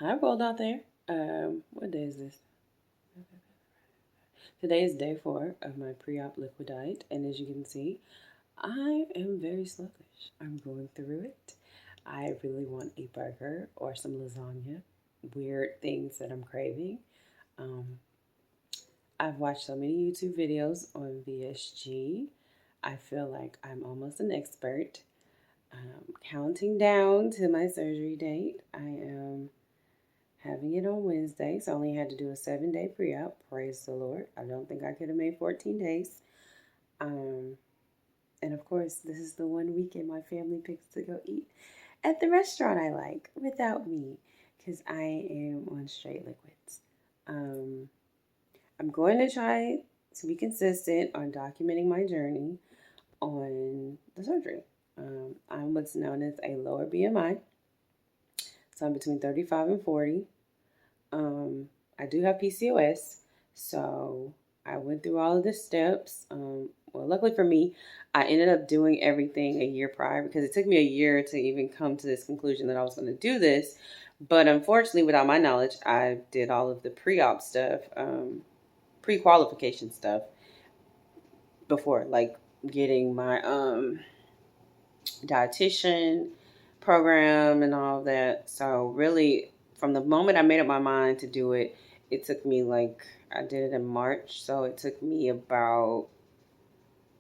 Hi, world out there. What day is this? Today is day 4 of my pre-op liquid diet, and as you can see, I am very sluggish. I'm going through it. I really want a burger or some lasagna. Weird things that I'm craving. Um, I've watched so many YouTube videos on VSG. I feel like I'm almost an expert. Counting down to my surgery date. I am having it on Wednesday, so I only had to do a 7-day pre-op. Praise the Lord. I don't think I could have made 14 days. Um, and of course, this is the one weekend my family picks to go eat at the restaurant I like without me because I am on straight liquids. I'm going to try to be consistent on documenting my journey on the surgery. I'm what's known as a lower BMI, so I'm between 35 and 40. I do have PCOS, so I went through all of the steps. Well, luckily for me, I ended up doing everything a year prior because it took me a year to even come to this conclusion that I was going to do this. But unfortunately, without my knowledge, I did all of the pre-op stuff, pre-qualification stuff before, like getting my dietitian program and all of that. So really, from the moment I made up my mind to do it, it took me like I did it in March, so it took me about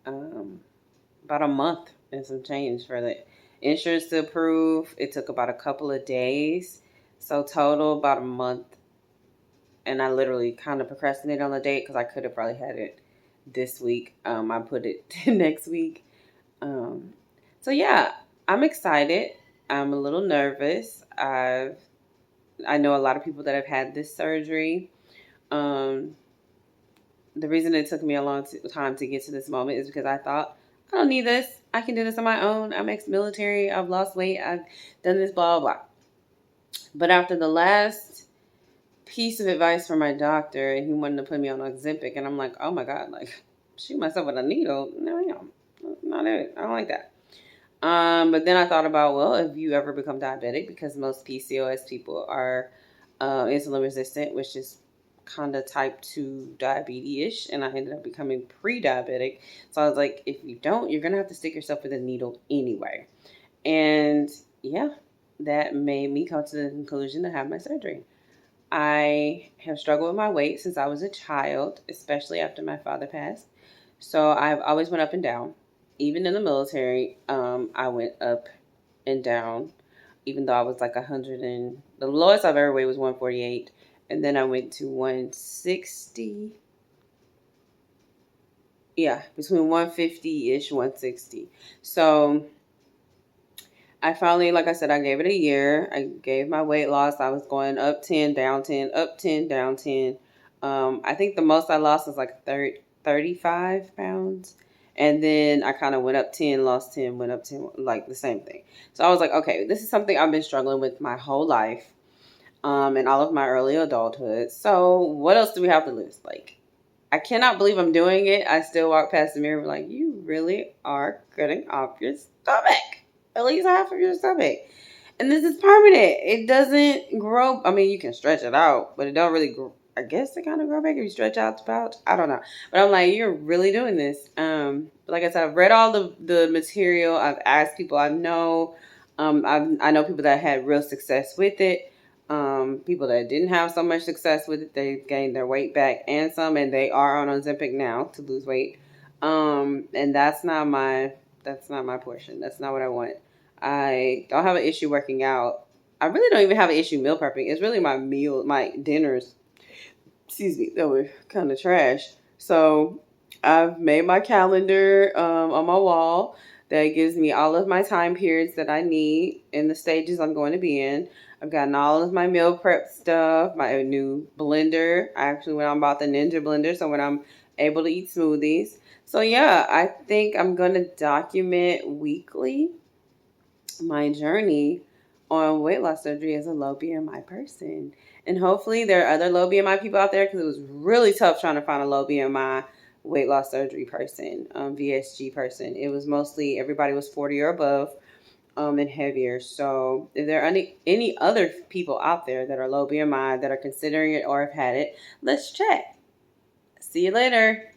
a month and some change for the insurance to approve. It took about a couple of days, so total about a month. And I literally kind of procrastinated on the date because I could have probably had it this week. I put it to next week. Um, so yeah, I'm excited. I'm a little nervous. I know a lot of people that have had this surgery. Um, the reason it took me a long time to get to this moment is because I thought, I don't need this. I can do this on my own. I'm ex-military. I've lost weight. I've done this, blah, blah, blah. But after the last piece of advice from my doctor, and he wanted to put me on Ozempic, and I'm like, oh my God, like, shoot myself with a needle. No, not it. I don't like that. But then I thought about, well, if you ever become diabetic, because most PCOS people are insulin resistant, which is kind of type 2 diabetes-ish, and I ended up becoming pre-diabetic. So I was like, if you don't, you're going to have to stick yourself with a needle anyway. And yeah, that made me come to the conclusion to have my surgery. I have struggled with my weight since I was a child, especially after my father passed. So I've always went up and down. Even in the military, I went up and down. Even though I was like 100 and the lowest I've ever weighed was 148, and then I went to 160. Yeah, between 150 ish, 160. So I finally, like I said, I gave it a year. I gave my weight loss. I was going up 10, down 10, up 10, down 10. I think the most I lost was like 35 pounds. And then I kind of went up 10, lost 10, went up 10, like the same thing. So I was like, okay, this is something I've been struggling with my whole life, and all of my early adulthood. So what else do we have to lose? Like, I cannot believe I'm doing it. I still walk past the mirror like, you really are cutting off your stomach. At least half of your stomach. And this is permanent. It doesn't grow. I mean, you can stretch it out, but it don't really grow. I guess it kind of grow back if you stretch out the pouch. I don't know. But I'm like, you're really doing this. Like I said, I've read all the material. I've asked people I know. I know people that had real success with it. People that didn't have so much success with it, they gained their weight back and some, and they are on Ozempic now to lose weight. And that's not my portion. That's not what I want. I don't have an issue working out. I really don't even have an issue meal prepping. It's really my dinners, excuse me, that were kind of trash. So I've made my calendar on my wall that gives me all of my time periods that I need and the stages I'm going to be in. I've gotten all of my meal prep stuff, my new blender. I actually went out and bought the Ninja blender, so when I'm able to eat smoothies. So yeah, I think I'm going to document weekly my journey on weight loss surgery as a low BMI person. And hopefully there are other low BMI people out there, because it was really tough trying to find a low BMI weight loss surgery person, VSG person. It was mostly everybody was 40 or above. and heavier. So if there are any other people out there that are low BMI that are considering it or have had it, let's chat. See you later.